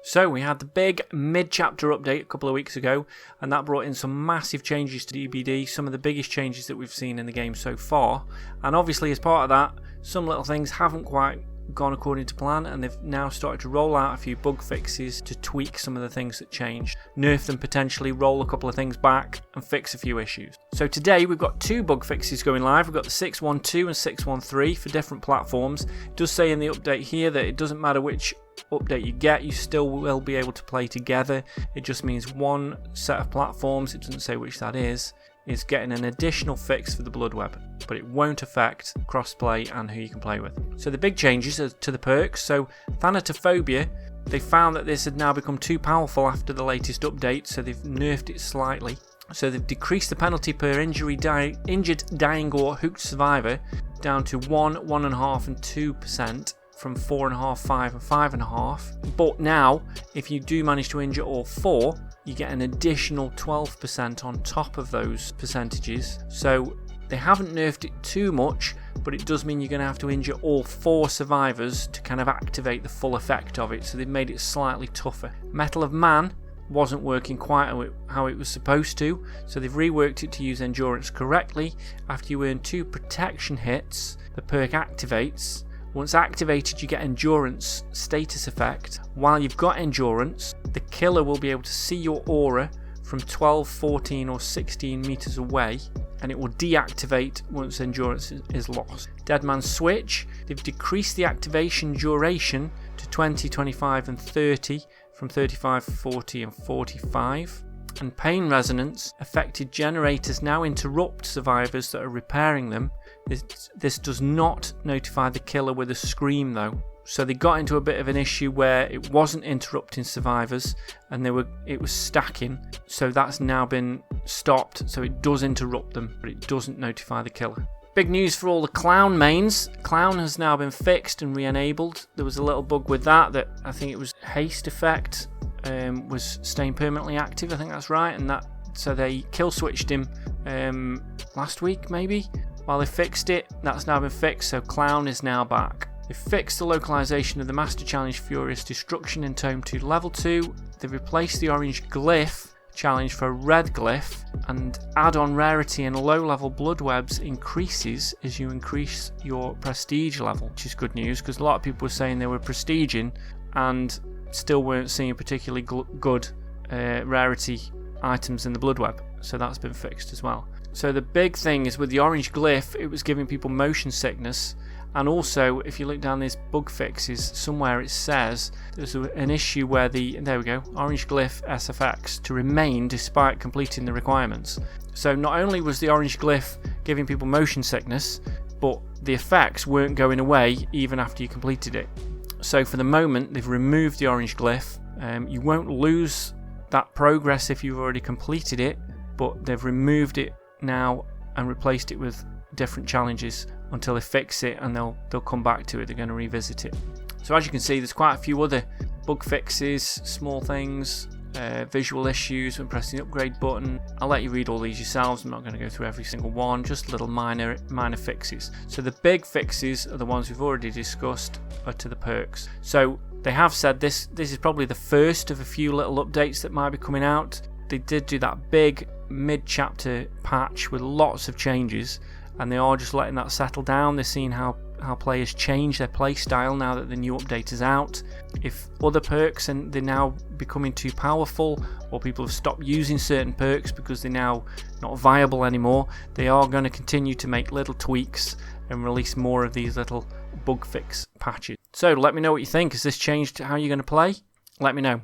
So we had the big mid-chapter update a couple of weeks ago, and that brought in some massive changes to DBD, some of the biggest changes that we've seen in the game so far. And obviously as part of that, some little things haven't quite gone according to plan, and they've now started to roll out a few bug fixes to tweak some of the things that changed, nerf them potentially, roll a couple of things back and fix a few issues. So today we've got two bug fixes going live. We've got the 6.1.2 and 6.1.3 for different platforms. It does say in the update here that it doesn't matter which update you get, you still will be able to play together. It just means one set of platforms, it doesn't say which that is getting an additional fix for the Bloodweb, but it won't affect crossplay and who you can play with. So the big changes are to the perks. So Thanatophobia, they found that this had now become too powerful after the latest update, so they've nerfed it slightly. So they've decreased the penalty per injured, dying or hooked survivor down to 1, 1.5 and 2%. From 4.5, 5 and 5.5. But now, if you do manage to injure all 4, you get an additional 12% on top of those percentages. So they haven't nerfed it too much, but it does mean you're going to have to injure all 4 survivors to kind of activate the full effect of it. So they've made it slightly tougher. Mettle of Man wasn't working quite how it was supposed to, so they've reworked it to use endurance correctly. After you earn 2 protection hits, the perk activates. Once activated, you get endurance status effect. While you've got endurance, the killer will be able to see your aura from 12, 14 or 16 meters away, and it will deactivate once endurance is lost. Deadman's Switch, they've decreased the activation duration to 20, 25 and 30 from 35, 40 and 45. And Pain Resonance, affected generators now interrupt survivors that are repairing them. This does not notify the killer with a scream though. So they got into a bit of an issue where it wasn't interrupting survivors and it was stacking. So that's now been stopped. So it does interrupt them, but it doesn't notify the killer. Big news for all the Clown mains. Clown has now been fixed and re-enabled. There was a little bug with that I think it was haste effect was staying permanently active. I think that's right. And so they kill switched him last week maybe. While they fixed it, that's now been fixed, so Clown is now back. They fixed the localization of the Master Challenge Furious Destruction in Tome 2 Level 2. They replaced the orange glyph challenge for a red glyph, and add-on rarity and low-level Bloodwebs increases as you increase your prestige level, which is good news because a lot of people were saying they were prestiging and still weren't seeing particularly good rarity items in the Bloodweb, so that's been fixed as well. So the big thing is with the orange glyph, it was giving people motion sickness, and also if you look down these bug fixes, somewhere it says there's an issue where there we go, orange glyph SFX to remain despite completing the requirements. So not only was the orange glyph giving people motion sickness, but the effects weren't going away even after you completed it. So for the moment they've removed the orange glyph. You won't lose that progress if you've already completed it, but they've removed it now and replaced it with different challenges until they fix it, and they'll come back to it. They're going to revisit it. So as you can see, there's quite a few other bug fixes, small things, visual issues when pressing the upgrade button. I'll let you read all these yourselves. I'm not going to go through every single one, just little minor fixes. So the big fixes are the ones we've already discussed, are to the perks. So they have said this is probably the first of a few little updates that might be coming out. They did do that big mid-chapter patch with lots of changes, and they are just letting that settle down. They're seeing how players change their play style now that the new update is out. If other perks and they're now becoming too powerful, or people have stopped using certain perks because they're now not viable anymore, they are going to continue to make little tweaks and release more of these little bug fix patches. So let me know what you think. Has this changed how you're going to play? Let me know.